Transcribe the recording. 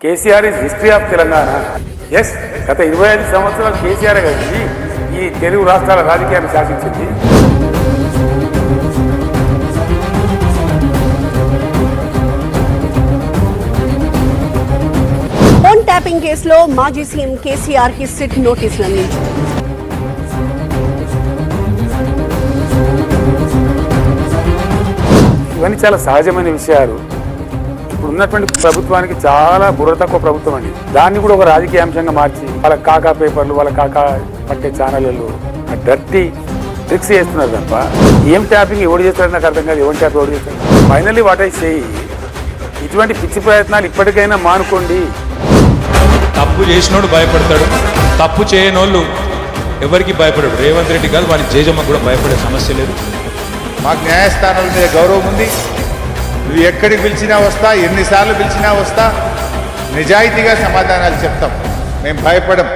KCR is history of Telangana. Yes, గత 25 సంవత్సరాలు కేసీఆర్ కలిసి ఈ తెలుగు రాష్ట్రాల రాజకీయాన్ని శాసించింది. ఫోన్ ట్యాపింగ్ కేసులో మాజీ సీఎం కేసీఆర్ కి సిట్ నోటీసులు అందించారు. ఇవన్నీ చాలా సహజమైన విషయాలు. ఇప్పుడు ఉన్నటువంటి ప్రభుత్వానికి చాలా బుర్ర తక్కువ ప్రభుత్వం అండి. దాన్ని కూడా ఒక రాజకీయ అంశంగా మార్చి వాళ్ళ కాకా పేపర్లు, వాళ్ళ కాకా పట్టే ఛానళ్లలో డర్టీ ట్రిక్స్ చేస్తున్నారు తప్ప ఏం ట్యాపింగ్ ఎవడు చేస్తాడు నాకు అర్థం కాదు. ఎవరి ట్యాప్ ఎవడు చేస్తాడు? ఫైనల్లీ వాట్ ఐ సే, ఇటువంటి పిచ్చి ప్రయత్నాలు ఇప్పటికైనా మానుకోండి. తప్పు చేసినోడు భయపడతాడు, తప్పు చేయనోళ్ళు ఎవరికి భయపడాడు. రేవంత్ రెడ్డి గారు వారి జేజమ్మ కూడా భయపడే సమస్య లేదు. మాకు న్యాయస్థానాల మీద గౌరవం ఉంది. నువ్వు ఎక్కడికి పిలిచినా వస్తా, ఎన్నిసార్లు పిలిచినా వస్తా, నిజాయితీగా సమాధానాలు చెప్తాం. మేము భయపడం.